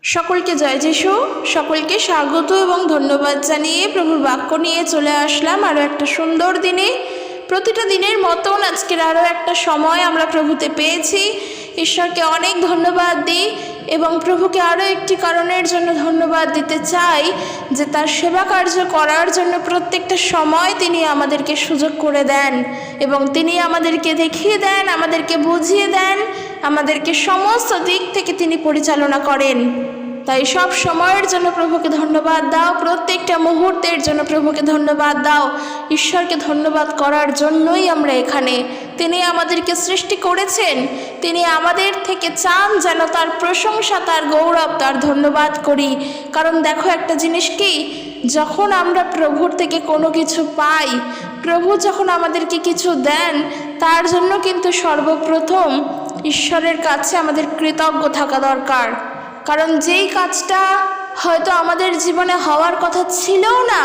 সকলকে জয় যিশু। সকলকে স্বাগত এবং ধন্যবাদ জানিয়ে প্রভুর বাক্য নিয়ে চলে আসলাম আরও একটা সুন্দর দিনে। প্রতিটা দিনের মতন আজকের আরও একটা সময় আমরা প্রভুতে পেয়েছি। ঈশ্বরকে অনেক ধন্যবাদ দিই এবং প্রভুকে আরও একটি কারণের জন্য ধন্যবাদ দিতে চাই, যে তার সেবা কার্য করার জন্য প্রত্যেকটা সময় তিনি আমাদেরকে সুযোগ করে দেন এবং তিনি আমাদেরকে দেখিয়ে দেন, আমাদেরকে বুঝিয়ে দেন, আমাদেরকে সমস্ত দিক থেকে তিনি পরিচালনা করেন। তাই সব সময়ের জন্য প্রভুকে ধন্যবাদ দাও, প্রত্যেকটা মুহূর্তের জন্য প্রভুকে ধন্যবাদ দাও। ঈশ্বরকে ধন্যবাদ করার জন্যই আমরা এখানে। তিনি আমাদেরকে সৃষ্টি করেছেন, তিনি আমাদের থেকে চান যেন তার প্রশংসা, তার গৌরব, তার ধন্যবাদ করি। কারণ দেখো একটা জিনিস কি, যখন আমরা প্রভুর থেকে কোনো কিছু পাই, প্রভু যখন আমাদেরকে কিছু দেন, তার জন্য কিন্তু সর্বপ্রথম ঈশ্বরের কাছে আমাদের কৃতজ্ঞ থাকা দরকার। কারণ যেই কাজটা হয়তো আমাদের জীবনে হওয়ার কথা ছিলও না,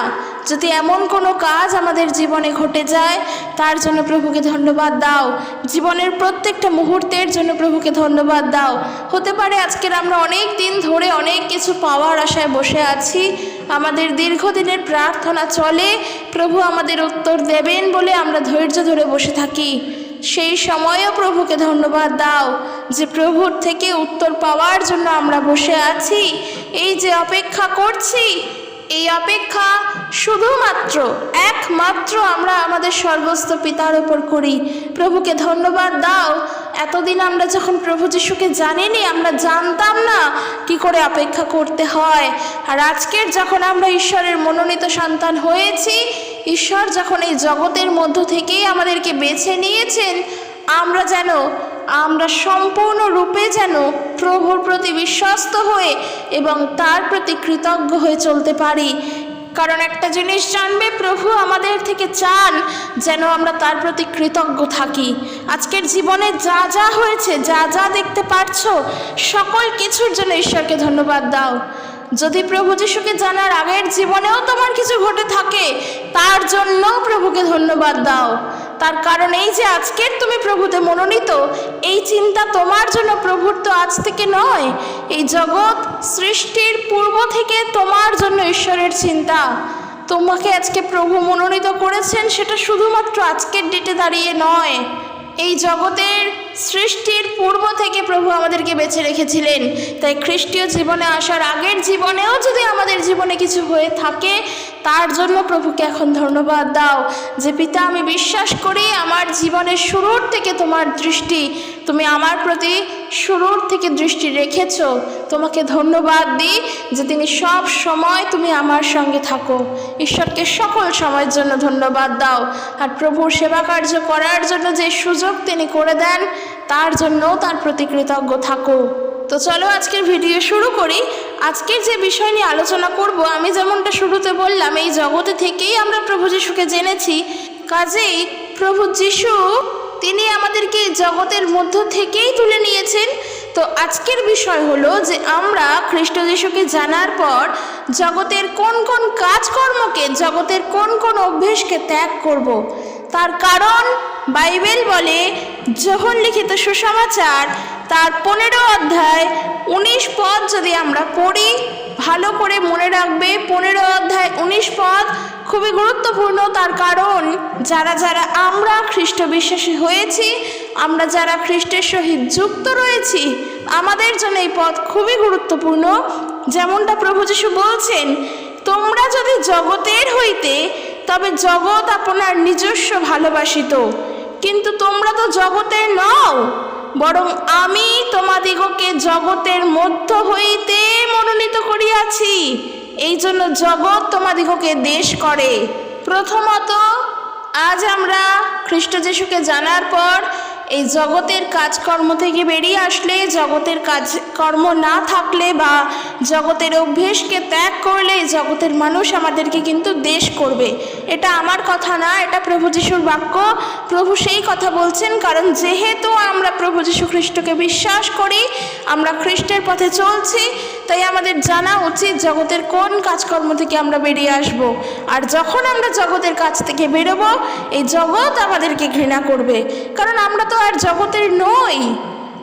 যদি এমন কোনো কাজ আমাদের জীবনে ঘটে যায়, তার জন্য প্রভুকে ধন্যবাদ দাও। জীবনের প্রত্যেকটা মুহূর্তের জন্য প্রভুকে ধন্যবাদ দাও। হতে পারে আজকের আমরা অনেক দিন ধরে অনেক কিছু পাওয়ার আশায় বসে আছি, আমাদের দীর্ঘদিনের প্রার্থনা চলে, প্রভু আমাদের উত্তর দেবেন বলে আমরা ধৈর্য ধরে বসে থাকি। সেই সময়েও প্রভুকে ধন্যবাদ দাও যে প্রভুর থেকে উত্তর পাওয়ার জন্য আমরা বসে আছি। এই যে অপেক্ষা করছি, এই অপেক্ষা শুধুমাত্র একমাত্র আমরা আমাদের স্বর্গস্থ পিতার ওপর করি। প্রভুকে ধন্যবাদ দাও। এতদিন আমরা যখন প্রভু যিশুকে জানিনি, আমরা জানতাম না কি করে অপেক্ষা করতে হয়। আর আজকের যখন আমরা ঈশ্বরের মনোনীত সন্তান হয়েছি, ঈশ্বর যখন এই জগতের মধ্য থেকেই আমাদেরকে বেছে নিয়েছেন, আমরা সম্পূর্ণরূপে যেন প্রভুর প্রতি বিশ্বস্ত হয়ে এবং তার প্রতি কৃতজ্ঞ হয়ে চলতে পারি। কারণ একটা জিনিস জানবে, প্রভু আমাদের থেকে চান যেন আমরা তার প্রতি কৃতজ্ঞ থাকি। আজকের জীবনে যা যা হয়েছে, যা যা দেখতে পারছো, সকল কিছুর জন্য ঈশ্বরকে ধন্যবাদ দাও। যদি প্রভু যিশুকে জানার আগের জীবনেও তোমার কিছু ঘটে থাকে, তার জন্যও প্রভুকে ধন্যবাদ দাও। তার কারণ এই যে আজকের তুমি প্রভুতে মনোনীত, এই চিন্তা তোমার জন্য, প্রভুর তো আজ থেকে নয়। এই জগৎ সৃষ্টির পূর্ব থেকে তোমার জন্য ঈশ্বরের চিন্তা। তোমাকে আজকে প্রভু মনোনীত করেছেন, সেটা শুধুমাত্র আজকের ডেটে দাঁড়িয়ে নয়। এই জগতের সৃষ্টির পূর্ব থেকে প্রভু আমাদেরকে বেছে রেখেছিলেন। তাই খ্রিস্টীয় জীবনে আসার আগের জীবনেও যদি আমাদের জীবনে কিছু হয়ে থাকে, তার জন্য প্রভুকে এখন ধন্যবাদ দাও যে পিতা, আমি বিশ্বাস করি আমার জীবনের শুরুর থেকে তোমার দৃষ্টি, তুমি আমার প্রতি শুরুর থেকে দৃষ্টি রেখেছ। তোমাকে ধন্যবাদ দিই যে তিনি সব সময় তুমি আমার সঙ্গে থাকো। ঈশ্বরকে সকল সময়ের জন্য ধন্যবাদ দাও। আর প্রভুর সেবা কার্য করার জন্য যে সুযোগ তিনি করে দেন, তার জন্যও তার প্রতি কৃতজ্ঞ থাকো। তো চলো আজকের ভিডিও শুরু করি। আজকের যে বিষয় নিয়ে আলোচনা করব, আমি যেমনটা শুরুতে বললাম, এই জগতে থেকেই আমরা প্রভু যিশুকে জেনেছি। কাজেই প্রভু যিশু তিনি আমাদেরকে জগতের মধ্য থেকেই তুলে নিয়েছেন। তো আজকের বিষয় হলো যে আমরা খ্রিস্ট যিশুকে জানার পর জগতের কোন কোন কাজকর্মকে, জগতের কোন কোন অভ্যেসকে ত্যাগ করব। তার কারণ বাইবেল বলে, যোহন লিখিত সুসমাচার তার 15 অধ্যায় 19 পদ যদি আমরা পড়ি, ভালো করে মনে রাখবে। 15 অধ্যায় 19 পদ খুবই গুরুত্বপূর্ণ। তার কারণ যারা যারা আমরা খ্রিস্ট বিশ্বাসী হয়েছি, আমরা যারা খ্রিস্টের সহিত যুক্ত রয়েছি, আমাদের জন্য এই পদ খুবই গুরুত্বপূর্ণ। যেমনটা প্রভু যিশু বলছেন, তোমরা যদি জগতের হইতে, তবে জগৎ আপনার নিজস্ব ভালোবাসিত, কিন্তু তোমরা তো জগতের নও, বরং আমি তোমাদিগকে জগতের মধ্য হইতে মনোনীত করিয়াছি। এই জন্য জগৎ তোমাদিগকে দেশ করে। প্রথমত, আজ আমরা খ্রিস্ট যিশুকে জানার পর এই জগতের কাজকর্ম থেকে বেরিয়ে আসলে, জগতের কাজকর্ম না থাকলে বা জগতের অভ্যেসকে ত্যাগ করলে, জগতের মানুষ আমাদেরকে কিন্তু দেশ করবে। এটা আমার কথা না, এটা প্রভু যিশুর বাক্য। প্রভু সেই কথা বলছেন। কারণ যেহেতু আমরা প্রভু যিশু খ্রিস্টকে বিশ্বাস করি, আমরা খ্রিস্টের পথে চলছি, তাই আমাদের জানা উচিত জগতের কোন কাজকর্ম থেকে আমরা বেরিয়ে আসব। আর যখন আমরা জগতের কাছ থেকে বেরোবো, এই জগৎ আমাদেরকে ঘৃণা করবে। কারণ আমরা তো আর জগতের নই,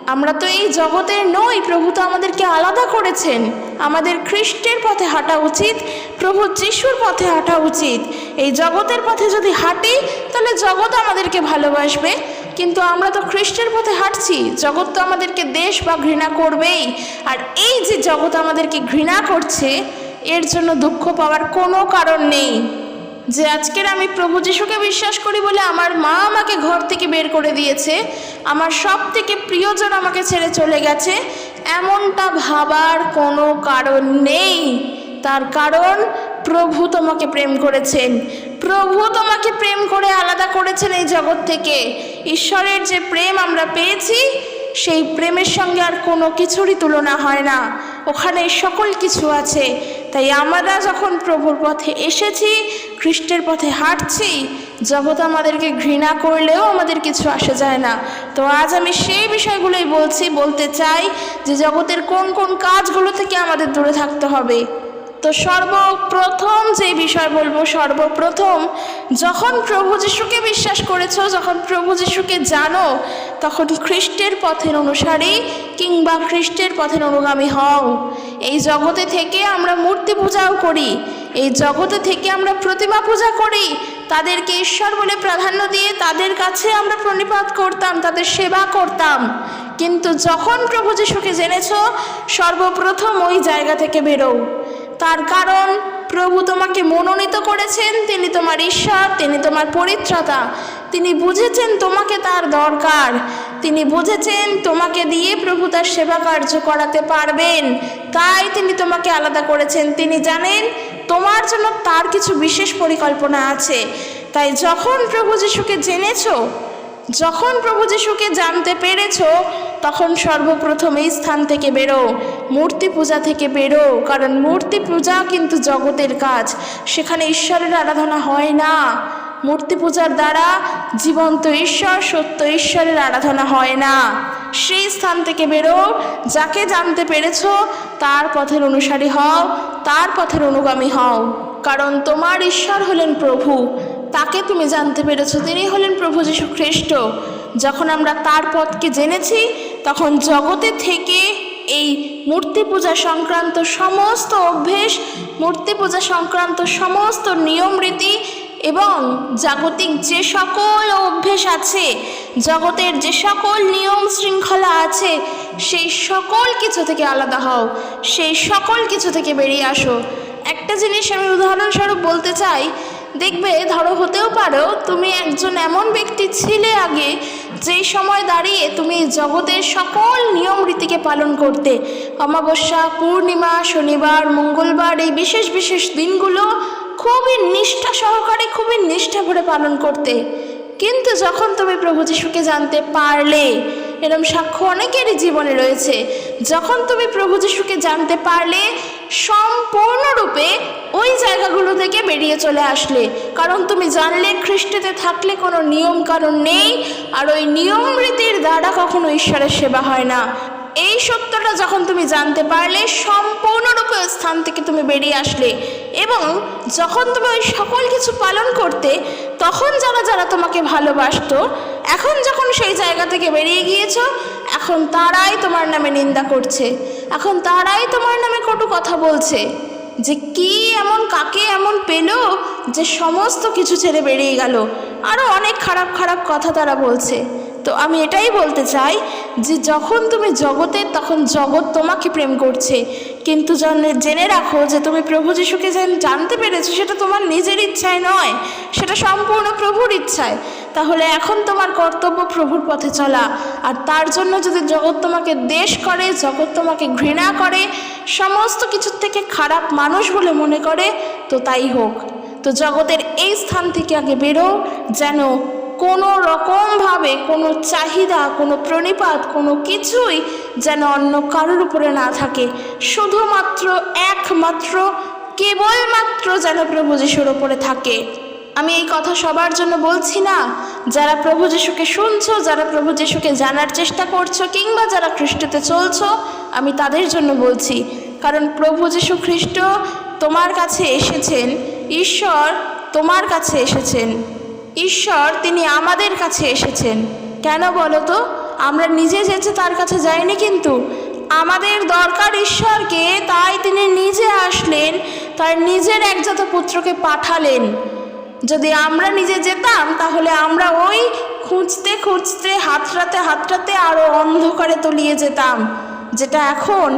আমরা তো এই জগতের নই, প্রভু তো আমাদেরকে আলাদা করেছেন। আমাদের খ্রিস্টের পথে হাঁটা উচিত, প্রভু যিশুর পথে হাঁটা উচিত। এই জগতের পথে যদি হাঁটি তাহলে জগৎ আমাদেরকে ভালোবাসবে, কিন্তু আমরা তো খ্রিস্টের পথে হাঁটছি, জগৎ তো আমাদেরকে দেশ বা ঘৃণা করবেই। আর এই যে জগৎ আমাদেরকে ঘৃণা করছে, এর জন্য দুঃখ পাওয়ার কোনো কারণ নেই। যে আজকের আমি প্রভু যিশুকে বিশ্বাস করি বলে আমার মা আমাকে ঘর থেকে বের করে দিয়েছে, আমার সব থেকে প্রিয়জন আমাকে ছেড়ে চলে গেছে, এমনটা ভাবার কোনো কারণ নেই। তার কারণ প্রভু তোমাকে প্রেম করেছেন, প্রভু তোমাকে প্রেম করে আলাদা করেছেন এই জগৎ থেকে। ঈশ্বরের যে প্রেম আমরা পেয়েছি, সেই প্রেমের সঙ্গে আর কোনো কিছুরই তুলনা হয় না, ওখানে সকল কিছু আছে। তাই আমরা যখন প্রভুর পথে এসেছি, খ্রিস্টের পথে হাঁটছি, জগৎ আমাদেরকে ঘৃণা করলেও আমাদের কিছু আসে যায় না। তো আজ আমি সেই বিষয়গুলোই বলতে চাই যে জগতের কোন কোন কাজগুলো থেকে আমাদের দূরে থাকতে হবে। তো সর্বপ্রথম যে বিষয় বলবো, সর্বপ্রথম যখন প্রভু যিশুকে বিশ্বাস করেছো, যখন প্রভু যিশুকে জানো, তখন খ্রিস্টের পথের অনুসারী কিংবা খ্রিস্টের পথের অনুগামী হও। এই জগতে থেকে আমরা মূর্তি পূজাও করি, এই জগতে থেকে আমরা প্রতিমা পূজা করি, তাদেরকে ঈশ্বর বলে প্রাধান্য দিয়ে তাদের কাছে আমরা প্রণিপাত করতাম, তাদের সেবা করতাম। কিন্তু যখন প্রভু যিশুকে জেনেছো, সর্বপ্রথম ওই জায়গা থেকে বেরো। তার কারণ প্রভু তোমাকে মনোনীত করেছেন, তিনি তোমার ঈশ্বর, তিনি তোমার পরিত্রাতা। তিনি বুঝেছেন তোমাকে তার দরকার, তিনি বুঝেছেন তোমাকে দিয়ে প্রভু তার সেবা কার্য করাতে পারবেন, তাই তিনি তোমাকে আলাদা করেছেন। তিনি জানেন তোমার জন্য তার কিছু বিশেষ পরিকল্পনা আছে। তাই যখন প্রভু যিশুকে জেনেছো, যখন প্রভু যিশুকে জানতে পেরেছো, তখন সর্বপ্রথম এই স্থান থেকে বেরো, মূর্তি পূজা থেকে বেরো। কারণ মূর্তি পূজা কিন্তু জগতের কাজ, সেখানে ঈশ্বরের আরাধনা হয় না। মূর্তি পূজার দ্বারা জীবন্ত ঈশ্বর, সত্য ঈশ্বরের আরাধনা হয় না। সেই স্থান থেকে বেরো, যাকে জানতে পেরেছো তার পথের অনুসারী হও, তার পথের অনুগামী হও। কারণ তোমার ঈশ্বর হলেন প্রভু, তাকে তুমি জানতে পেরেছো, তিনি হলেন প্রভু যীশু খ্রিস্ট। যখন আমরা তার পথকে জেনেছি, তখন জগতে থেকে এই মূর্তি পূজা সংক্রান্ত সমস্ত অভ্যেস, মূর্তি পূজা সংক্রান্ত সমস্ত নিয়ম রীতি এবং জাগতিক যে সকল অভ্যেস আছে, জগতের যে সকল নিয়ম শৃঙ্খলা আছে, সেই সকল কিছু থেকে আলাদা হও, সেই সকল কিছু থেকে বেরিয়ে আসো। একটা জিনিস আমি উদাহরণস্বরূপ বলতে চাই, দেখবে ধরো হতেও পারো তুমি একজন এমন ব্যক্তি ছিলে আগে, যেই সময় দাঁড়িয়ে তুমি জগতের সকল নিয়ম রীতিকে পালন করতে, অমাবস্যা, পূর্ণিমা, শনিবার, মঙ্গলবার, এই বিশেষ বিশেষ দিনগুলো খুবই নিষ্ঠা সহকারে, খুবই নিষ্ঠা ভরে পালন করতে। কিন্তু যখন তুমি প্রভু যিশুকে জানতে পারলে, এরম সাক্ষ্য অনেকেরই জীবনে রয়েছে, যখন তুমি প্রভু যিশুকে জানতে পারলে, সম্পূর্ণরূপে ওই জায়গাগুলো থেকে বেরিয়ে চলে আসলে। কারণ তুমি জানলে খ্রিস্টেতে থাকলে কোনো নিয়ম কানুন নেই, আর ওই নিয়ম রীতির দ্বারা কখনো ঈশ্বরের সেবা হয় না। এই সত্যটা যখন তুমি জানতে পারলে, সম্পূর্ণরূপে ওই স্থান থেকে তুমি বেরিয়ে আসলে। এবং যখন তুমি ওই সকল কিছু পালন করতে, তখন যারা যারা তোমাকে ভালোবাসতো, এখন যখন সেই জায়গা থেকে বেরিয়ে গিয়েছো, এখন তারাই তোমার নামে নিন্দা করছে, এখন তারাই তোমার নামে কটু কথা বলছে, যে কি এমন, কাকে এমন পেলো যে সমস্ত কিছু ছেড়ে বেরিয়ে গেল। আরও অনেক খারাপ খারাপ কথা তারা বলছে। তো আমি এটাই বলতে চাই যে যখন তুমি জগতের, তখন জগৎ তোমাকে প্রেম করছে, কিন্তু জেনে রাখো যে তুমি প্রভু যিশুকে জানতে পেরেছো, সেটা তোমার নিজের ইচ্ছায় নয়, সেটা সম্পূর্ণ প্রভুর ইচ্ছায়। তাহলে এখন তোমার কর্তব্য প্রভুর পথে চলা। আর তার জন্য যদি জগৎ তোমাকে দ্বেষ করে, জগৎ তোমাকে ঘৃণা করে, সমস্ত কিছুর থেকে খারাপ মানুষ বলে মনে করে, তো তাই হোক। তো জগতের এই স্থান থেকে আগে বেরো, যেন কোনো রকমভাবে কোনো চাহিদা, কোনো প্রণিপাত, কোনো কিছুই যেন অন্য কারোর উপরে না থাকে, শুধুমাত্র একমাত্র কেবলমাত্র যেন প্রভু যিশুর উপরে থাকে। আমি এই কথা সবার জন্য বলছি না, যারা প্রভু যিশুকে শুনছো, যারা প্রভু যিশুকে জানার চেষ্টা করছো, কিংবা যারা খ্রিস্টতে চলছো, আমি তাদের জন্য বলছি। কারণ প্রভু যিশু খ্রিস্ট তোমার কাছে এসেছেন, ঈশ্বর তোমার কাছে এসেছেন, ঈশ্বর তিনি আমাদের কাছে এসেছেন। কেন বলো তো? আমরা নিজে যেচে তার কাছে যাইনি, কিন্তু আমাদের দরকার ঈশ্বরকে, তাই তিনি নিজে আসলেন, তার নিজের একজাত পুত্রকে পাঠালেন। যদি আমরা নিজে যেতাম তাহলে আমরা ওই খুঁজতে খুঁজতে হাতড়াতে আরও অন্ধকারে তলিয়ে যেতাম, যেটা এখন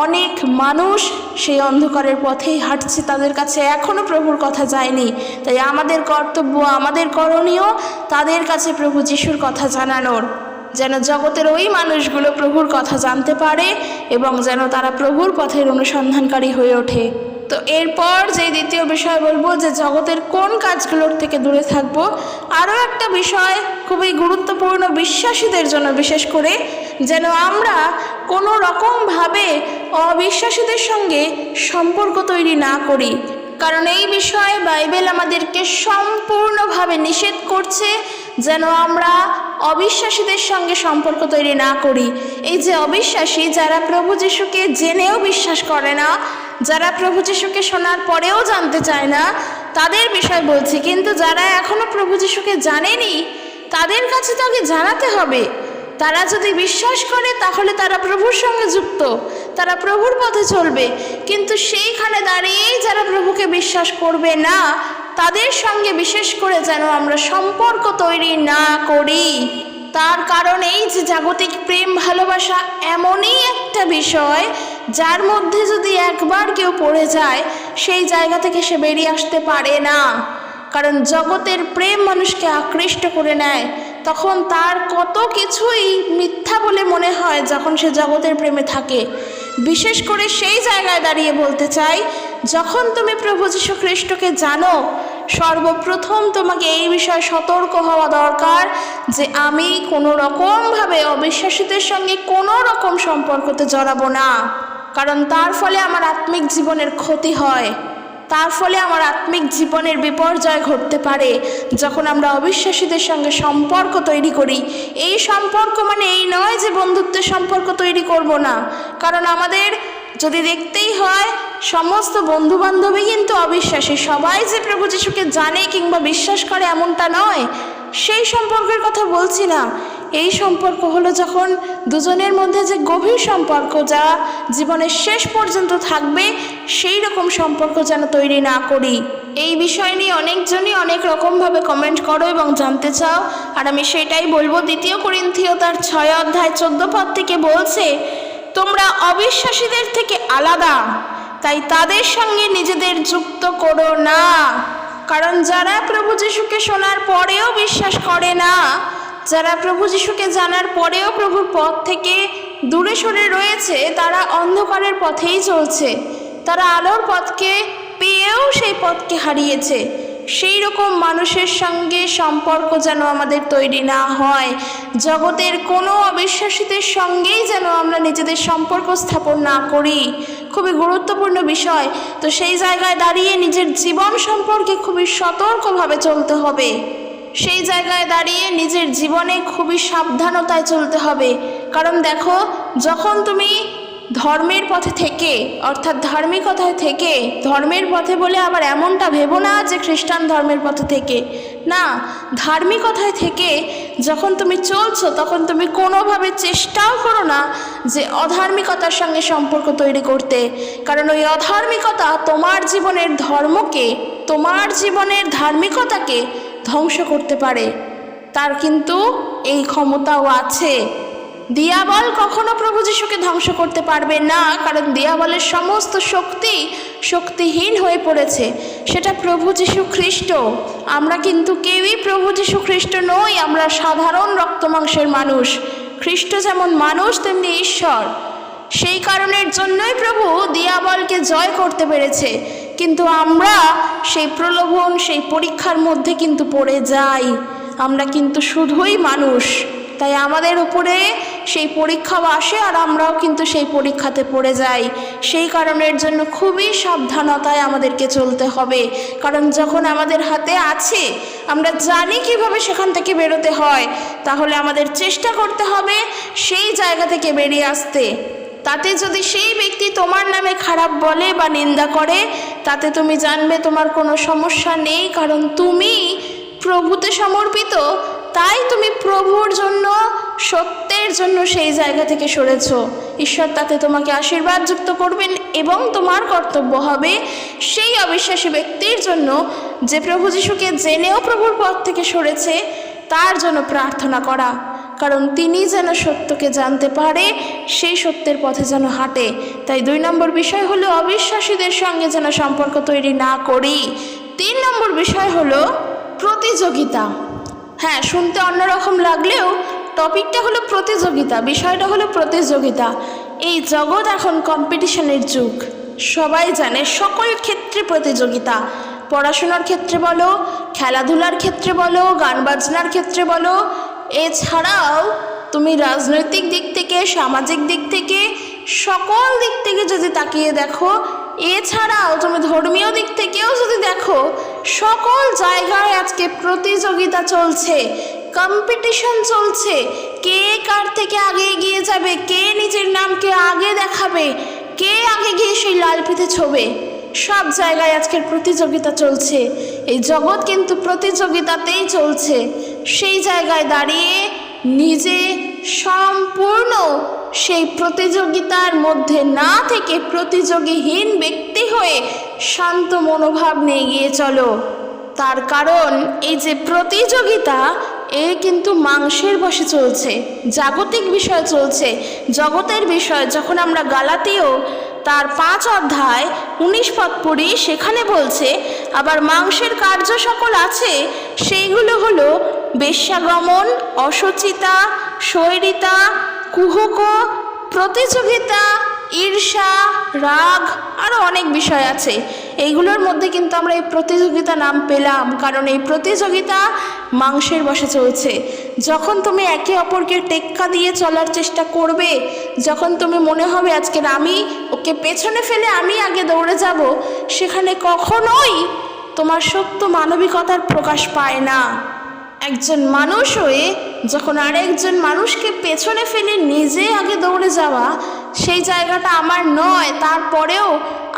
অনেক মানুষ সেই অন্ধকারের পথেই হাঁটছে, তাদের কাছে এখনও প্রভুর কথা যায়নি। তাই আমাদের কর্তব্য, আমাদের করণীয় তাদের কাছে প্রভু যিশুর কথা জানানোর, যেন জগতের ওই মানুষগুলো প্রভুর কথা জানতে পারে এবং যেন তারা প্রভুর পথের অনুসন্ধানকারী হয়ে ওঠে। তো এরপর যে দ্বিতীয় বিষয় বলবো, যে জগতের কোন কাজগুলোর থেকে দূরে থাকবো। আরও একটা বিষয় খুবই গুরুত্বপূর্ণ বিশ্বাসীদের জন্য, বিশেষ করে যেন আমরা কোনো রকমভাবে অবিশ্বাসীদের সঙ্গে সম্পর্ক তৈরি না করি, কারণ এই বিষয়ে বাইবেল আমাদেরকে সম্পূর্ণভাবে নিষেধ করছে যেন আমরা অবিশ্বাসীদের সঙ্গে সম্পর্ক তৈরি না করি। এই যে অবিশ্বাসী, যারা প্রভু যিশুকে জেনেও বিশ্বাস করে না, যারা প্রভু যিশুকে শোনার পরেও জানতে চায় না, তাদের বিষয় বলছি। কিন্তু যারা এখনও প্রভু যিশুকে জানেনি, তাদের কাছে তাকে জানাতে হবে। তারা যদি বিশ্বাস করে তাহলে তারা প্রভুর সঙ্গে যুক্ত, তারা প্রভুর পথে চলবে। কিন্তু সেইখানে দাঁড়িয়েই যারা প্রভুকে বিশ্বাস করবে না, তাদের সঙ্গে বিশেষ করে যেন আমরা সম্পর্ক তৈরি না করি। তার কারণ এই যে জাগতিক প্রেম ভালোবাসা এমনই একটা বিষয়, যার মধ্যে যদি একবার কেউ পড়ে যায়, সেই জায়গা থেকে সে বেরিয়ে আসতে পারে না। কারণ জগতের প্রেম মানুষকে আকৃষ্ট করে নেয়, তখন তার কত কিছুই মিথ্যা বলে মনে হয় যখন সে জগতের প্রেমে থাকে। বিশেষ করে সেই জায়গায় দাঁড়িয়ে বলতে চাই, যখন তুমি প্রভু যীশু খ্রিস্টকে জানো, সর্বপ্রথম তোমাকে এই বিষয়ে সতর্ক হওয়া দরকার যে আমি কোনো রকমভাবে অবিশ্বাসীদের সঙ্গে কোনো রকম সম্পর্কতে জড়াবো না। কারণ তার ফলে আমার আত্মিক জীবনের ক্ষতি হয়, তার ফলে আমার আত্মিক জীবনের বিপর্যয় ঘটতে পারে যখন আমরা অবিশ্বাসীদের সঙ্গে সম্পর্ক তৈরি করি। এই সম্পর্ক মানে এই নয় যে বন্ধুত্বের সম্পর্ক তৈরি করব না, কারণ আমাদের যদি দেখতেই হয় সমস্ত বন্ধুবান্ধবী কিন্তু অবিশ্বাসী। সবাই যে প্রভু যিশুকে জানে কিংবা বিশ্বাস করে এমনটা নয়, সেই সম্পর্কের কথা বলছি না। এই সম্পর্ক হলো যখন দুজনের মধ্যে যে গভীর সম্পর্ক, যা জীবনের শেষ পর্যন্ত থাকবে, সেই রকম সম্পর্ক যেন তৈরি না করি। এই বিষয় নিয়ে অনেকজনই অনেক রকমভাবে কমেন্ট করো এবং জানতে চাও, আর আমি সেটাই বলবো। 2 করিন্থীয় তার 6 অধ্যায় 14 পদ থেকে বলছে, তোমরা অবিশ্বাসীদের থেকে আলাদা, তাই তাদের সঙ্গে নিজেদের যুক্ত করো না। কারণ যারা প্রভু যিশুকে শোনার পরেও বিশ্বাস করে না, যারা প্রভু যিশুকে জানার পরেও প্রভুর পথ থেকে দূরে সরে রয়েছে, তারা অন্ধকারের পথেই চলছে। তারা আলোর পথকে পেয়েও সেই পথকে হারিয়েছে। সেই রকম মানুষের সঙ্গে সম্পর্ক যেন আমাদের তৈরি না হয়। জগতের কোনো অবিশ্বাসীদের সঙ্গেই যেন আমরা নিজেদের সম্পর্ক স্থাপন না করি। খুবই গুরুত্বপূর্ণ বিষয়। তো সেই জায়গায় দাঁড়িয়ে নিজের জীবন সম্পর্কে খুবই সতর্কভাবে চলতে হবে। সেই জায়গায় দাঁড়িয়ে নিজের জীবনে খুবই সাবধানতায় চলতে হবে। কারণ দেখো, যখন তুমি ধর্মের পথে থেকে, অর্থাৎ ধার্মিকতায় থেকে, ধর্মের পথে বলে আবার এমনটা ভেবো না যে খ্রিস্টান ধর্মের পথে থেকে, না, ধার্মিকতায় থেকে যখন তুমি চলছো, তখন তুমি কোনোভাবে চেষ্টাও করো না যে অধার্মিকতার সঙ্গে সম্পর্ক তৈরি করতে। কারণ ওই অধার্মিকতা তোমার জীবনের ধর্মকে, তোমার জীবনের ধার্মিকতাকে ধ্বংস করতে পারে। তার কিন্তু এই ক্ষমতাও আছে। দিয়াবল কখনো প্রভু যিশুকে ধ্বংস করতে পারবে না, কারণ দিয়াবলের সমস্ত শক্তি শক্তিহীন হয়ে পড়েছে। সেটা প্রভু যিশু খ্রিস্ট। আমরা কিন্তু কেউই প্রভু যিশু খ্রিস্ট নই, আমরা সাধারণ রক্তমাংসের মানুষ। খ্রিস্ট যেমন মানুষ তেমনি ঈশ্বর। সেই কারণের জন্যই প্রভু দিয়াবলকে জয় করতে পেরেছে। কিন্তু আমরা সেই প্রলোভন, সেই পরীক্ষার মধ্যে কিন্তু পড়ে যাই। আমরা কিন্তু শুধুই মানুষ, তাই আমাদের উপরে সেই পরীক্ষাও আসে আর আমরাও কিন্তু সেই পরীক্ষাতে পড়ে যাই। সেই কারণের জন্য খুবই সাবধানতায় আমাদেরকে চলতে হবে। কারণ যখন আমাদের হাতে আছে, আমরা জানি কিভাবে সেখান থেকে বেরোতে হয়, তাহলে আমাদের চেষ্টা করতে হবে সেই জায়গা থেকে বেরিয়ে আসতে। তাতে যদি সেই ব্যক্তি তোমার নামে খারাপ বলে বা নিন্দা করে, তাতে তুমি জানবে তোমার কোনো সমস্যা নেই, কারণ তুমি প্রভুতে সমর্পিত, তাই তুমি প্রভুর জন্য, সত্যের জন্য সেই জায়গা থেকে সরেছো। ঈশ্বর তাতে তোমাকে আশীর্বাদ যুক্ত করবেন এবং তোমার কর্তব্য হবে সেই অবিশ্বাসী ব্যক্তির জন্য যে প্রভু যিশুকে জেনেও প্রভুর পথ থেকে সরেছে তার জন্য প্রার্থনা করা, কারণ তিনি যেন সত্যকে জানতে পারে, সেই সত্যের পথে যেন হাঁটে। তাই 2 নম্বর বিষয় হলো অবিশ্বাসীদের সঙ্গে যেন সম্পর্ক তৈরি না করি। 3 নম্বর বিষয় হলো প্রতিযোগিতা। হ্যাঁ, শুনতে অন্যরকম লাগলেও টপিকটা হলো প্রতিযোগিতা, বিষয়টা হলো প্রতিযোগিতা। এই জগৎ এখন কম্পিটিশনের যুগ, সবাই জানে। সকল ক্ষেত্রে প্রতিযোগিতা, পড়াশোনার ক্ষেত্রে বলো, খেলাধুলার ক্ষেত্রে বলো, গান বাজনার ক্ষেত্রে বলো, এছাড়াও তুমি রাজনৈতিক দিক থেকে, সামাজিক দিক থেকে, সকল দিক থেকে যদি তাকিয়ে দেখো, এছাড়াও তুমি ধর্মীয় দিক থেকেও যদি দেখো, সকল জায়গায় আজকে প্রতিযোগিতা চলছে, কম্পিটিশন চলছে। কে কার থেকে আগে এগিয়ে যাবে, কে নিজের নামকে আগে দেখাবে, কে আগে গিয়ে সেই লাল ফিতে ছোবে, সব জায়গায় আজকের প্রতিযোগিতা চলছে। এই জগৎ কিন্তু প্রতিযোগিতাতেই চলছে। সেই জায়গায় দাঁড়িয়ে নিজে সম্পূর্ণ সেই প্রতিযোগিতার মধ্যে না থেকে প্রতিযোগীহীন ব্যক্তি হয়ে শান্ত মনোভাব নিয়ে এগিয়ে চলো। তার কারণ এই যে প্রতিযোগিতা, এ কিন্তু মাংসের বশে চলছে, জাগতিক বিষয় চলছে, জগতের বিষয়। যখন আমরা গালাতীয় তার 5 অধ্যায় 19 পদ পড়ি, সেখানে বলছে আবার মাংসের কার্য সকল আছে, সেইগুলো হলো বেশ্যাগমন, অশুচিতা, স্বৈরিতা, কুহক, প্রতিযোগিতা, ঈর্ষা, রাগ, আরও অনেক বিষয় আছে। এইগুলোর মধ্যে কিন্তু আমরা এই প্রতিযোগিতা নাম পেলাম, কারণ এই প্রতিযোগিতা মাংসের বশে চলছে। যখন তুমি একে অপরকে টেক্কা দিয়ে চলার চেষ্টা করবে, যখন তুমি মনে হবে আজকের আমি ওকে পেছনে ফেলে আমি আগে দৌড়ে যাব, সেখানে কখনোই তোমার সত্য মানবিকতার প্রকাশ পায় না। একজন মানুষ হয়ে যখন আরেকজন মানুষকে পেছনে ফেলে নিজে আগে দৌড়ে যাওয়া, সেই জায়গাটা আমার নয়, তারপরেও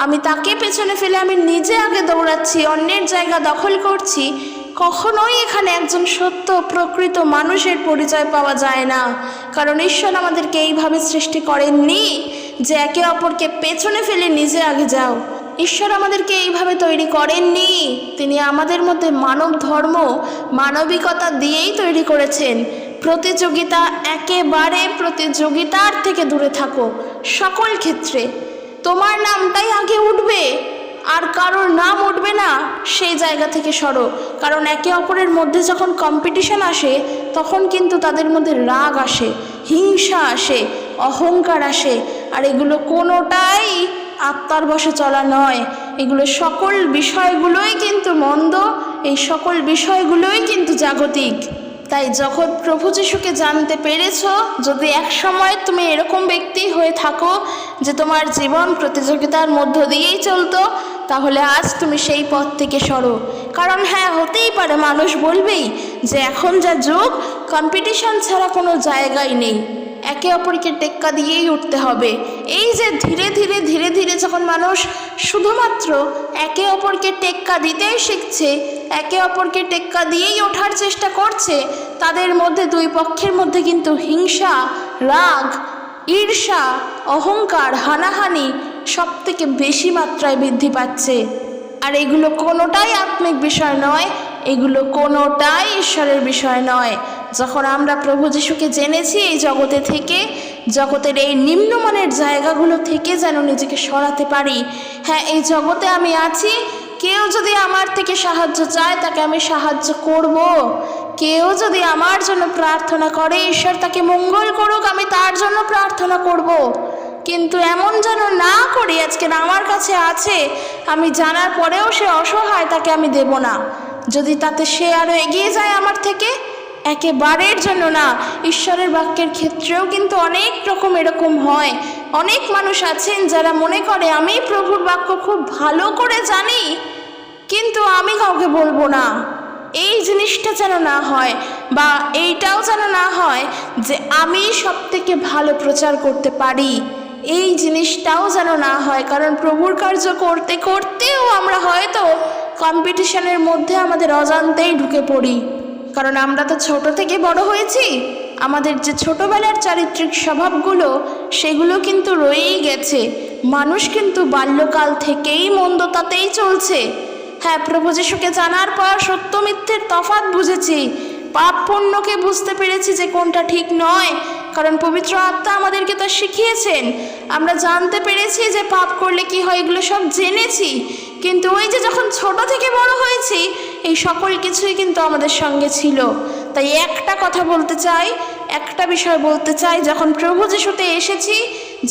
আমি তাকে পেছনে ফেলে আমি নিজে আগে দৌড়াচ্ছি, অন্যের জায়গা দখল করছি, কখনোই এখানে একজন সত্য প্রকৃত মানুষের পরিচয় পাওয়া যায় না। কারণ ঈশ্বর আমাদেরকে এইভাবে সৃষ্টি করেননি যে একে অপরকে পেছনে ফেলে নিজে আগে যাও। ঈশ্বর আমাদেরকে এইভাবে তৈরি করেননি। তিনি আমাদের মধ্যে মানব ধর্ম, মানবিকতা দিয়েই তৈরি করেছেন। প্রতিযোগিতা, একেবারে প্রতিযোগিতার থেকে দূরে থাকো। সকল ক্ষেত্রে তোমার নামটাই আগে উঠবে, আর কারোর নাম উঠবে না, সেই জায়গা থেকে সরো। কারণ একে অপরের মধ্যে যখন কম্পিটিশন আসে, তখন কিন্তু তাদের মধ্যে রাগ আসে, হিংসা আসে, অহংকার আসে, আর এগুলো কোনোটাই আত্মার বশে চলা নয়। এগুলো সকল বিষয়গুলোই কিন্তু মন্দ, এই সকল বিষয়গুলোই কিন্তু জাগতিক। তাই যখন প্রভু যিশুকে জানতে পেরেছ, যদি এক সময় তুমি এরকম ব্যক্তি হয়ে থাকো যে তোমার জীবন প্রতিযোগিতার মধ্য দিয়েই চলতো, তাহলে আজ তুমি সেই পথ থেকে সরো। কারণ হ্যাঁ, হতেই পারে মানুষ বলবেই যে এখন যা যুগ, কম্পিটিশন ছাড়া কোনো জায়গাই নেই, একে অপরকে টেক্কা দিয়েই উঠতে হবে। এই যে ধীরে ধীরে ধীরে ধীরে যখন মানুষ শুধুমাত্র একে অপরকে টেক্কা দিতেই শিখছে, একে অপরকে টেক্কা দিয়েই ওঠার চেষ্টা করছে, তাদের মধ্যে দুই পক্ষের মধ্যে কিন্তু হিংসা, রাগ, ঈর্ষা, অহংকার, হানাহানি সব থেকে বেশি মাত্রায় বৃদ্ধি পাচ্ছে। আর এগুলো কোনোটাই আত্মিক বিষয় নয়, এগুলো কোনোটাই ঈশ্বরের বিষয় নয়। যখন আমরা প্রভু যিশুকে জেনেছি, এই জগতে থেকে, জগতের এই নিম্নমানের জায়গাগুলো থেকে যেন নিজেকে সরাতে পারি। হ্যাঁ, এই জগতে আমি আছি, কেউ যদি আমার থেকে সাহায্য চায় তাকে আমি সাহায্য করব। কেউ যদি আমার জন্য প্রার্থনা করে, ঈশ্বর তাকে মঙ্গল করুক, আমি তার জন্য প্রার্থনা করব। কিন্তু এমন যেন না করি আজকের আমার কাছে আছে, আমি জানার পরেও সে অসহায়, তাকে আমি দেব না। যদি তাতে সে আরও এগিয়ে যায় আমার থেকে, একেবারের জন্য না। ঈশ্বরের বাক্যের ক্ষেত্রেও কিন্তু অনেক রকম এরকম হয়। অনেক মানুষ আছেন যারা মনে করে আমি প্রভুর বাক্য খুব ভালো করে জানি, কিন্তু আমি কাউকে বলবো না। এই জিনিসটা যেন না হয়, বা এইটাও যেন না হয় যে আমি সব থেকে ভালো প্রচার করতে পারি, এই জিনিসটাও যেন না হয়। কারণ প্রভুর কার্য করতে করতেও আমরা হয়তো কম্পিটিশনের মধ্যে আমাদের অজান্তেই ঢুকে পড়ি। কারণ আমরা তো ছোট থেকে বড় হয়েছি, আমাদের যে ছোটবেলার চারিত্রিক স্বভাবগুলো সেগুলো কিন্তু রয়েই গেছে। মানুষ কিন্তু বাল্যকাল থেকেই মন্দতাতেই চলছে। হ্যাঁ, প্রভু যিশুকে জানার পর সত্য মিথ্যের তফাৎ বুঝেছি, পাপ পুণ্যকে বুঝতে পেরেছি যে কোনটা ঠিক নয়, কারণ পবিত্র আত্মা আমাদেরকে তা শিখিয়েছেন। আমরা জানতে পেরেছি যে পাপ করলে কি হয়, এগুলো সব জেনেছি। কিন্তু ওই যে যখন ছোট থেকে বড় হয়েছি, এই সকল কিছুই কিন্তু আমাদের সঙ্গে ছিল। তাই একটা কথা বলতে চাই, একটা বিষয় বলতে চাই, যখন প্রভু যিশুতে এসেছি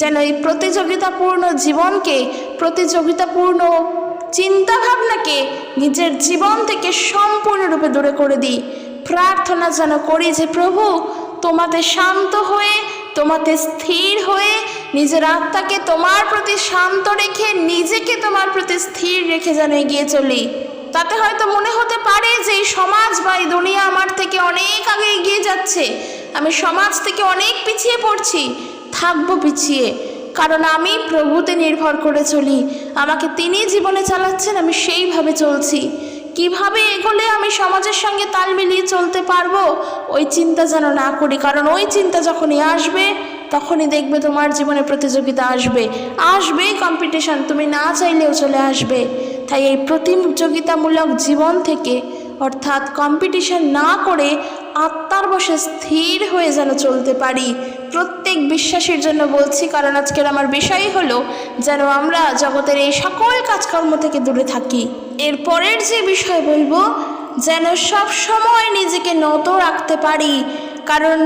যেন এই প্রতিযোগিতাপূর্ণ জীবনকে, প্রতিযোগিতাপূর্ণ চিন্তাভাবনাকে নিজের জীবন থেকে সম্পূর্ণরূপে দূরে করে দিই। প্রার্থনা যেন করি যে প্রভু, তোমাতে শান্ত হয়ে, তোমাতে স্থির হয়ে, নিজের আত্মাকে তোমার প্রতি শান্ত রেখে, নিজেকে তোমার প্রতি স্থির রেখে যেন এগিয়ে চলি। তাতে হয়তো মনে হতে পারে যে এই সমাজ বা এই দুনিয়া আমার থেকে অনেক আগে এগিয়ে যাচ্ছে, আমি সমাজ থেকে অনেক পিছিয়ে পড়ছি। থাকবো পিছিয়ে, কারণ আমি প্রভুতে নির্ভর করে চলি। আমাকে তিনি জীবনে চালাচ্ছেন, আমি সেইভাবে চলছি। কিভাবে এগোলে আমি সমাজের সঙ্গে তাল মিলিয়ে চলতে পারবো, ওই চিন্তা যেন না করি। কারণ ওই চিন্তা যখনই আসবে, তখনই দেখবে তোমার জীবনে প্রতিযোগিতা আসবে কম্পিটিশন, তুমি না চাইলেও চলে আসবে। তাই এই প্রতিযোগিতামূলক জীবন থেকে, অর্থাৎ কম্পিটিশন না করে আত্মার বশে স্থির হয়ে যেন চলতে পারি। প্রত্যেক বিশ্বাসীর জন্য বলছি, কারণ আজকের আমার বিষয়ই হলো যেন আমরা জগতের এই সকল কাজকর্ম থেকে দূরে থাকি। এর পরের যে বিষয় বলবো, যেন সব সময় নিজেকে নত রাখতে পারি। কারণ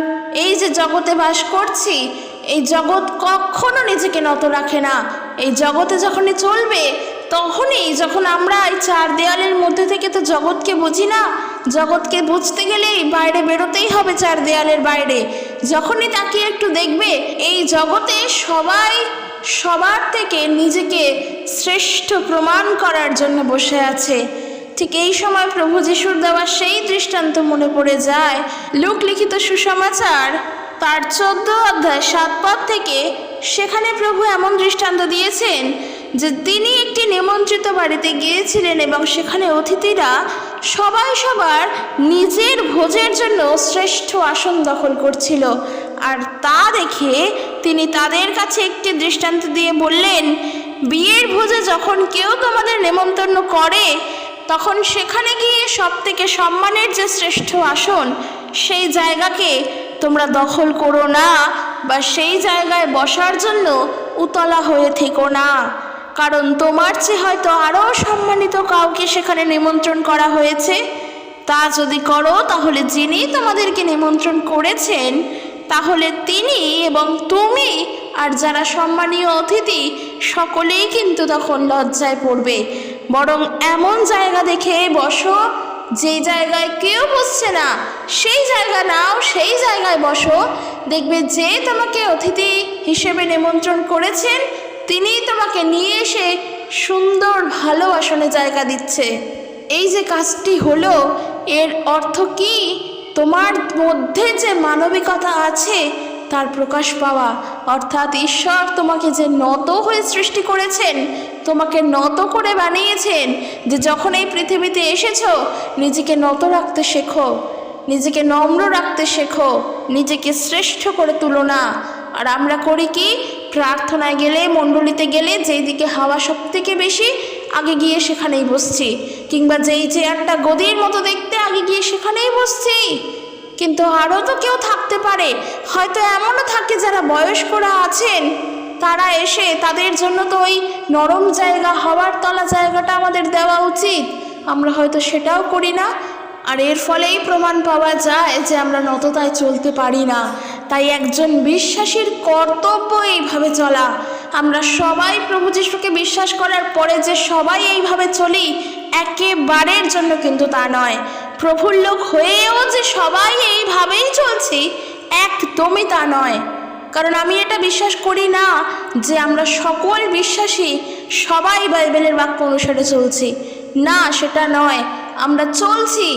এই যে জগতে বাস করছি, এই জগৎ কখনো নিজেকে নত রাখে না। এই জগতে যখনই চলবে, তখনই যখন আমরা এই চার দেয়ালের মধ্যে থেকে তো জগৎকে বুঝি না। জগৎকে বুঝতে গেলেই বাইরে বেরোতেই হবে, চার দেয়ালের বাইরে। যখনই তাকিয়ে একটু দেখবে, এই জগতে সবাই সবার থেকে নিজেকে শ্রেষ্ঠ প্রমাণ করার জন্য বসে আছে। ঠিক এই সময় প্রভু যিশুর দেওয়া সেই দৃষ্টান্ত মনে পড়ে যায়। লূক লিখিত সুসমাচার তার 14 অধ্যায় 7 পদ থেকে। সেখানে প্রভু এমন দৃষ্টান্ত দিয়েছেন যে তিনি একটি নিমন্ত্রিত বাড়িতে গিয়েছিলেন এবং সেখানে অতিথিরা সবাই সবার নিজের ভোজের জন্য শ্রেষ্ঠ আসন দখল করছিল। আর তা দেখে তিনি তাদের কাছে একটি দৃষ্টান্ত দিয়ে বললেন, বিয়ের ভোজে যখন কেউ তোমাদের নেমন্তন্ন করে, তখন সেখানে গিয়ে সব থেকে সম্মানের যে শ্রেষ্ঠ আসন, সেই জায়গাকে তোমরা দখল করো না, বা সেই জায়গায় বসার জন্য উতলা হয়ে থেকো না। কারণ তোমার চেয়ে হয়তো আরও সম্মানিত কাউকে সেখানে নিমন্ত্রণ করা হয়েছে। তা যদি করো, তাহলে যিনি তোমাদেরকে নিমন্ত্রণ করেছেন, তাহলে তিনি এবং তুমি আর যারা সম্মানীয় অতিথি সকলেই কিন্তু তখন লজ্জায় পড়বে। বরং এমন জায়গা দেখে বসো, যে জায়গায় কেউ বসছে না, সেই জায়গা নাও, সেই জায়গায় বসো। দেখবে যে তোমাকে অতিথি হিসেবে নিমন্ত্রণ করেছেন, তিনি তোমাকে নিয়ে এসে সুন্দর ভালো আসনে জায়গা দিচ্ছে। এই যে কাজটি হলো, এর অর্থ কি? তোমার মধ্যে যে মানবিকতা আছে তার প্রকাশ পাওয়া। অর্থাৎ ঈশ্বর তোমাকে যে নত হয়ে সৃষ্টি করেছেন, তোমাকে নত করে বানিয়েছেন, যে যখন এই পৃথিবীতে এসেছো নিজেকে নত রাখতে শেখো, নিজেকে নম্র রাখতে শেখো, নিজেকে শ্রেষ্ঠ করে তুলো না। আর আমরা করি কি? প্রার্থনায় গেলে, মণ্ডলীতে গেলে যেই দিকে হাওয়া সব থেকে বেশি, আগে গিয়ে সেখানেই বসছি। কিংবা যেই চেয়ারটা গদির মতো দেখতে, আগে গিয়ে সেখানেই বসছি। কিন্তু আরও তো কেউ থাকতে পারে, হয়তো এমনও থাকে যারা বয়স্করা আছেন, তারা এসে, তাদের জন্য তো ওই নরম জায়গা, হাওয়ার তলা জায়গাটা আমাদের দেওয়া উচিত। আমরা হয়তো সেটাও করি না। আর এর ফলেই প্রমাণ পাওয়া যায় যে আমরা নততায় চলতে পারি না। তাই একজন বিশ্বাসীর কর্তব্য এইভাবে চলা। আমরা সবাই প্রভু যিশুকে বিশ্বাস করার পরে যে সবাই এইভাবে চলি, একেবারের জন্য কিন্তু তা নয়। প্রভুর লোক হয়েও যে সবাই এইভাবেই চলছি, একদমই তা নয়। কারণ আমি এটা বিশ্বাস করি না যে আমরা সকল বিশ্বাসী সবাই বাইবেলের বাক্য অনুসারে চলছি। না, সেটা নয়। আমরা চলছি,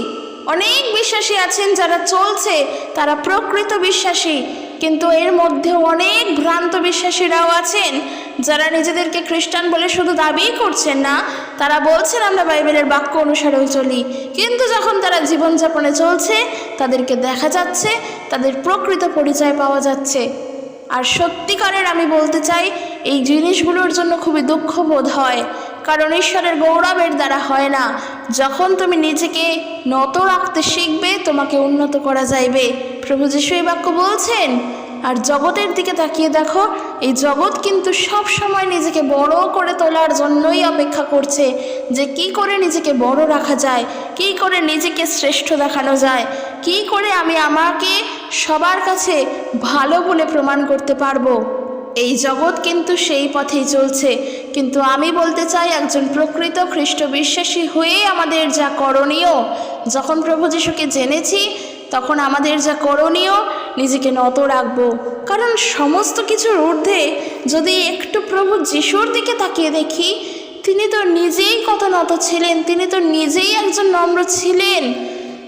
অনেক বিশ্বাসী আছেন যারা চলছে, তারা প্রকৃত বিশ্বাসী। কিন্তু এর মধ্যে অনেক ভ্রান্ত বিশ্বাসীরাও আছেন যারা নিজেদেরকে খ্রিস্টান বলে শুধু দাবিই করছেন না, তারা বলছেন আমরা বাইবেলের বাক্য অনুসারেও চলি, কিন্তু যখন তারা জীবনযাপনে চলছে তাদেরকে দেখা যাচ্ছে তাদের প্রকৃত পরিচয় পাওয়া যাচ্ছে। আর সত্যিকারের আমি বলতে চাই, এই জিনিসগুলোর জন্য খুবই দুঃখ বোধ হয়, কারণ ঈশ্বরের গৌরবের দ্বারা হয় না। যখন তুমি নিজেকে নত রাখতে শিখবে তোমাকে উন্নত করা যাইবে, প্রভু যীশু এই বাক্য বলছেন। আর জগতের দিকে তাকিয়ে দেখো, এই জগৎ কিন্তু সব সময় নিজেকে বড় করে তোলার জন্যই অপেক্ষা করছে যে কি করে নিজেকে বড় রাখা যায়, কি করে নিজেকে শ্রেষ্ঠ দেখানো যায়, কি করে আমি আমাকে সবার কাছে ভালো বলে প্রমাণ করতে পারবো। এই জগৎ কিন্তু সেই পথেই চলছে। কিন্তু আমি বলতে চাই, একজন প্রকৃত খ্রিস্ট বিশ্বাসী হয়ে আমাদের যা করণীয়, যখন প্রভু যীশুকে জেনেছি তখন আমাদের যা করণীয়, নিজেকে নত রাখবো। কারণ সমস্ত কিছুর ঊর্ধ্বে যদি একটু প্রভু যীশুর দিকে তাকিয়ে দেখি, তিনি তো নিজেই কত নত ছিলেন, তিনি তো নিজেই একজন নম্র ছিলেন।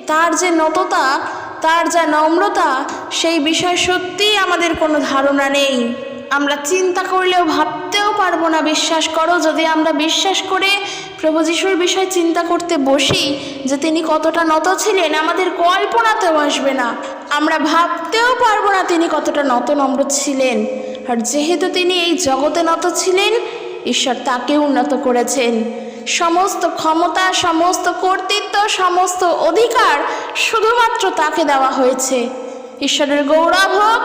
তার যে নততা, তার যা নম্রতা, সেই বিষয় সত্যিই আমাদের কোনো ধারণা নেই। আমরা চিন্তা করলেও ভাবতেও পারবো না। বিশ্বাস করো, যদি আমরা বিশ্বাস করে প্রভু যীশুর বিষয়ে চিন্তা করতে বসি যে তিনি কতটা নত ছিলেন, আমাদের কল্পনাতেও আসবে না, আমরা ভাবতেও পারবো না তিনি কতটা নত নম্র ছিলেন। আর যেহেতু তিনি এই জগতে নত ছিলেন, ঈশ্বর তাকে উন্নত করেছেন। সমস্ত ক্ষমতা, সমস্ত কর্তৃত্ব, সমস্ত অধিকার শুধুমাত্র তাকে দেওয়া হয়েছে। ঈশ্বরের গৌরব হোক।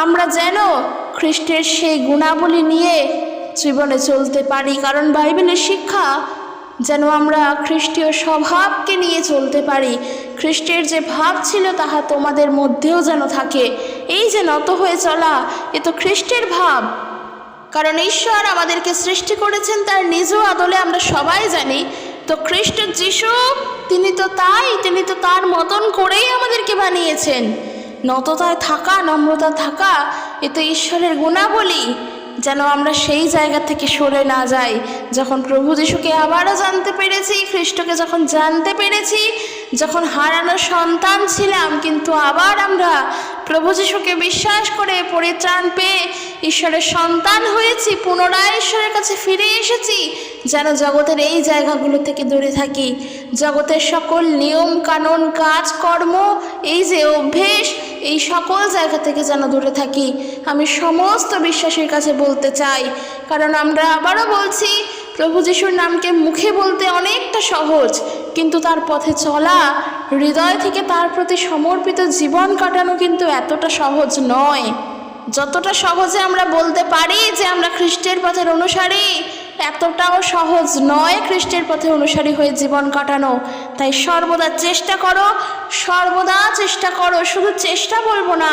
আমরা যেন খ্রিস্টের সেই গুণাবলী নিয়ে জীবনে চলতে পারি, কারণ বাইবেলের শিক্ষা যেন আমরা খ্রিস্টীয় স্বভাবকে নিয়ে চলতে পারি। খ্রিস্টের যে ভাব ছিল তাহা তোমাদের মধ্যেও যেন থাকে। এই যে নত হয়ে চলা, এ তো খ্রিস্টের ভাব। কারণ ঈশ্বর আমাদেরকে সৃষ্টি করেছেন তার নিজ আদলে, আমরা সবাই জানি। তো খ্রিস্ট যিশু তিনি তো তার মতন করেই আমাদেরকে বানিয়েছেন। নততায় থাকা, নম্রতা থাকা, এ তো ঈশ্বরের গুণাবলী। যেন আমরা সেই জায়গা থেকে সরে না যাই। যখন প্রভু যীশুকে আবারও জানতে পেরেছি, খ্রিস্টকে যখন জানতে পেরেছি, যখন হারানো সন্তান ছিলাম, কিন্তু আবার আমরা প্রভু যীশুকে বিশ্বাস করে পরিত্রাণ পেয়ে ঈশ্বরের সন্তান হয়েছি, পুনরায় ঈশ্বরের কাছে ফিরে এসেছি, যেন জগতের এই জায়গাগুলো থেকে দূরে থাকি। জগতের সকল নিয়ম কানুন, কাজকর্ম, এই যে অভ্যেস, এই সকল জায়গা থেকে যেন দূরে থাকি। আমি সমস্ত বিশ্বাসীর কাছে বলতে চাই, কারণ আমরা আবারও বলছি, প্রভু যীশুর নামকে মুখে বলতে অনেকটা সহজ, কিন্তু তার পথে চলা, হৃদয় থেকে তার প্রতি সমর্পিত জীবন কাটানো কিন্তু এতটা সহজ নয়। যতটা সহজে আমরা বলতে পারি যে আমরা খ্রিস্টের পথের অনুসারী, এতটাও সহজ নয় খ্রিস্টের পথে অনুসারী হয়ে জীবন কাটানো। তাই সর্বদা চেষ্টা করো, শুধু চেষ্টা বলবো না,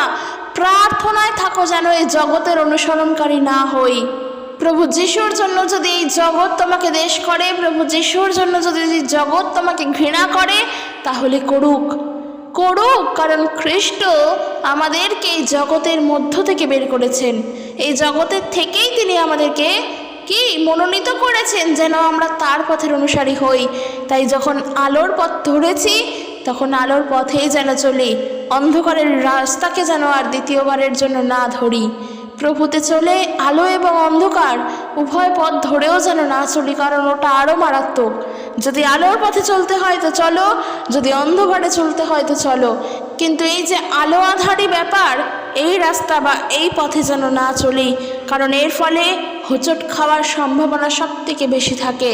প্রার্থনায় থাকো যেন এই জগতের অনুসরণকারী না হই। প্রভু যিশুর জন্য যদি এই জগৎ তোমাকে দেশ করে, প্রভু যিশুর জন্য যদি এই জগৎ তোমাকে ঘৃণা করে, তাহলে করুক। কারণ খ্রিস্ট আমাদেরকে এই জগতের মধ্য থেকে বের করেছেন। এই জগতের থেকেই তিনি আমাদেরকে মনোনীত করেছেন যেন আমরা তার পথের অনুসারী হই। তাই যখন আলোর পথ ধরেছি, তখন আলোর পথেই যেন চলি, অন্ধকারের রাস্তাকে যেন আর দ্বিতীয়বারের জন্য না ধরি। প্রভুতে চলে আলো এবং অন্ধকার উভয় পথ ধরেও যেন না চলি, কারণ ওটা আরও মারাত্মক। যদি আলোর পথে চলতে হয় তো চলো, যদি অন্ধকারে চলতে হয় তো চলো, কিন্তু এই যে আলো আধারি ব্যাপার, এই রাস্তা বা এই পথে যেন না চলি, কারণ এর ফলে হোঁচট খাওয়ার সম্ভাবনা সব থেকে বেশি থাকে।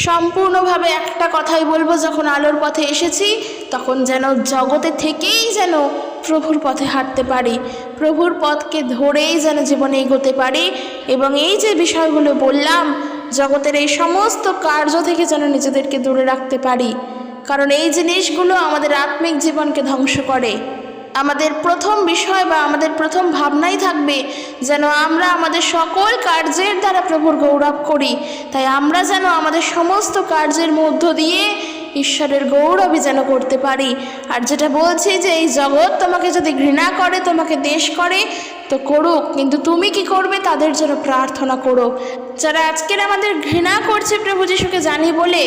সম্পূর্ণভাবে একটা কথাই বলবো, যখন আলোর পথে এসেছি তখন যেন জগতে থেকেই যেন প্রভুর পথে হাঁটতে পারি, প্রভুর পথকে ধরেই যেন জীবনে এগোতে পারি, এবং এই যে বিষয়গুলো বললাম, জগতের এই সমস্ত কার্য থেকে যেন নিজেদেরকে দূরে রাখতে পারি। কারণ এই জিনিসগুলো আমাদের আত্মিক জীবনকে ধ্বংস করে। আমাদের প্রথম বিষয় বা আমাদের প্রথম ভাবনাই থাকবে যেন আমরা আমাদের সকল কার্যের দ্বারা প্রভুর গৌরব করি। তাই আমরা যেন আমাদের সমস্ত কার্যের মধ্য দিয়ে ঈশ্বরের গৌরবই যেন করতে পারি। আর যেটা বলছি যে এই জগৎ তোমাকে যদি ঘৃণা করে, তোমাকে দেশ করে, তো করুক, কিন্তু তুমি কি করবে তাদের জন্য প্রার্থনা করো। যারা আজকের আমাদের ঘৃণা করছে প্রভু যিশুকে জানি বলে,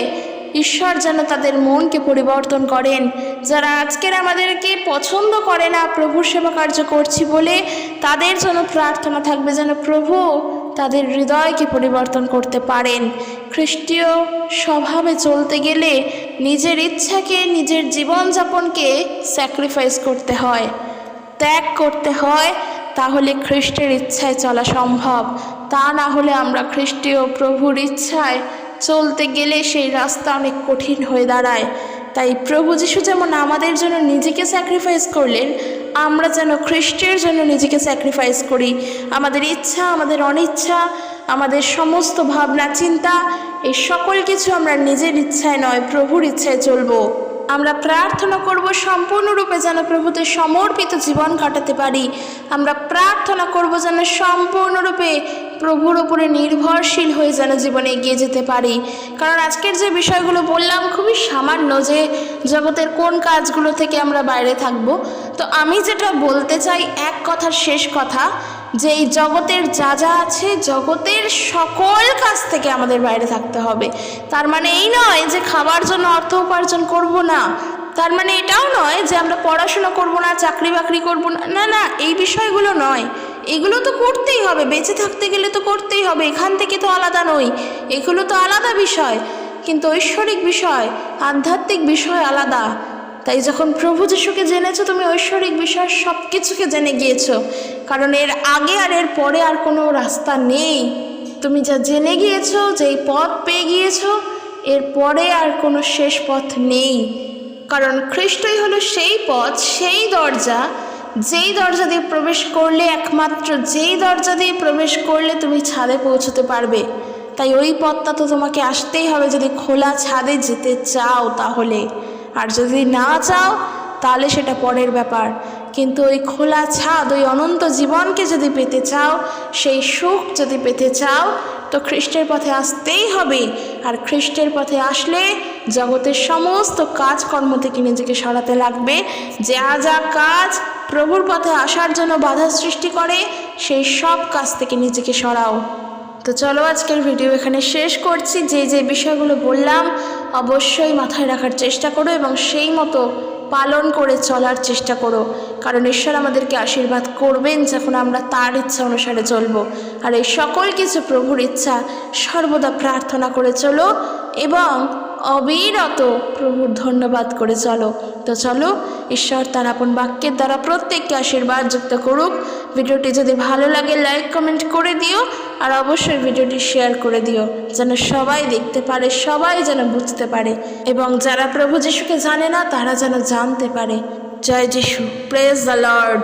ঈশ্বর যেন তাদের মনকে পরিবর্তন করেন। যারা আজকের আমাদেরকে পছন্দ করে না প্রভুর সেবা কার্য করছি বলে, তাদের জন্য প্রার্থনা থাকবে যেন প্রভু তাদের হৃদয়কে পরিবর্তন করতে পারেন। খ্রিস্টীয় স্বভাবে চলতে গেলে নিজের ইচ্ছাকে, নিজের জীবনযাপনকে স্যাক্রিফাইস করতে হয়, ত্যাগ করতে হয়, তাহলে খ্রিস্টের ইচ্ছায় চলা সম্ভব। তা না হলে আমরা খ্রিস্টীয় প্রভুর ইচ্ছায় চলতে গেলে সেই রাস্তা অনেক কঠিন হয়ে দাঁড়ায়। তাই প্রভু যিশু যেমন আমাদের জন্য নিজেকে স্যাক্রিফাইস করলেন, আমরা যেন খ্রিস্টের জন্য নিজেকে স্যাক্রিফাইস করি। আমাদের ইচ্ছা, আমাদের অনিচ্ছা, আমাদের সমস্ত ভাবনা চিন্তা, এই সকল কিছু আমরা নিজের ইচ্ছায় নয়, প্রভুর ইচ্ছায় চলবো। আমরা প্রার্থনা করব সম্পূর্ণরূপে যেন প্রভুতে সমর্পিত জীবন কাটাতে পারি। আমরা প্রার্থনা করব যেন সম্পূর্ণরূপে প্রভুর উপরে নির্ভরশীল হয়ে যেন জীবনে এগিয়ে যেতে পারি। কারণ আজকের যে বিষয়গুলো বললাম খুবই সামান্য, যে জগতের কোন কাজগুলো থেকে আমরা বাইরে থাকব। তো আমি যেটা বলতে চাই, এক কথার শেষ কথা, যে এই জগতের যা যা আছে, জগতের সকল কাজ থেকে আমাদের বাইরে থাকতে হবে। তার মানে এই নয় যে খাবার জন্য অর্থ উপার্জন করব না, তার মানে এটাও নয় যে আমরা পড়াশোনা করব না, চাকরি বাকরি করব না, না না, এই বিষয়গুলো নয়। এগুলো তো করতেই হবে, বেঁচে থাকতে গেলে তো করতেই হবে, এখান থেকে তো আলাদা নই, এগুলো তো আলাদা বিষয়। কিন্তু ঐশ্বরিক বিষয়, আধ্যাত্মিক বিষয় আলাদা। তাই যখন প্রভু যিশুকে জেনেছো, তুমি ঐশ্বরিক বিষয় সব কিছুকে জেনে গিয়েছো। কারণ এর আগে আর এর পরে আর কোনো রাস্তা নেই। তুমি যা জেনে গিয়েছো, যেই পথ পেয়ে গিয়েছো, এর পরে আর কোনো শেষ পথ নেই। কারণ খ্রিস্টই হলো সেই পথ, সেই দরজা, যেই দরজা দিয়ে প্রবেশ করলে, একমাত্র যেই দরজা দিয়ে প্রবেশ করলে তুমি ছাদে পৌঁছতে পারবে। তাই ওই পথটা তো তোমাকে আসতেই হবে যদি খোলা ছাদে যেতে চাও তাহলে। আর যদি না চাও তাহলে সেটা পরের ব্যাপার। কিন্তু ওই খোলা ছাদ, ওই অনন্ত জীবনকে যদি পেতে চাও, সেই সুখ যদি পেতে চাও, তো খ্রিস্টের পথে আসতেই হবে। আর খ্রিস্টের পথে আসলে জগতের সমস্ত কাজকর্ম থেকে নিজেকে সরাতে লাগবে। যা যা কাজ প্রভুর পথে আসার জন্য বাধা সৃষ্টি করে, সেই সব কাজ থেকে নিজেকে সরাও। তো চলো আজকের ভিডিও এখানে শেষ করছি। যে যে বিষয়গুলো বললাম অবশ্যই মাথায় রাখার চেষ্টা করো এবং সেই মতো পালন করে চলার চেষ্টা করো। কারণ ঈশ্বর আমাদেরকে আশীর্বাদ করবেন যখন আমরা তার ইচ্ছা অনুসারে চলবো। আর এই সকল কিছু প্রভুর ইচ্ছা, সর্বদা প্রার্থনা করে চলো এবং অবিরত প্রভুর ধন্যবাদ করে চলো। তো চলো, ঈশ্বর তার আপন বাক্যের দ্বারা প্রত্যেককে আশীর্বাদ যুক্ত করুক। ভিডিওটি যদি ভালো লাগে লাইক কমেন্ট করে দিও, আর অবশ্যই ভিডিওটি শেয়ার করে দিও যেন সবাই দেখতে পারে, সবাই যেন বুঝতে পারে, এবং যারা প্রভু যিশুকে জানে না তারা যেন জানতে পারে। জয় যিশু, প্রেজ দ্য লর্ড।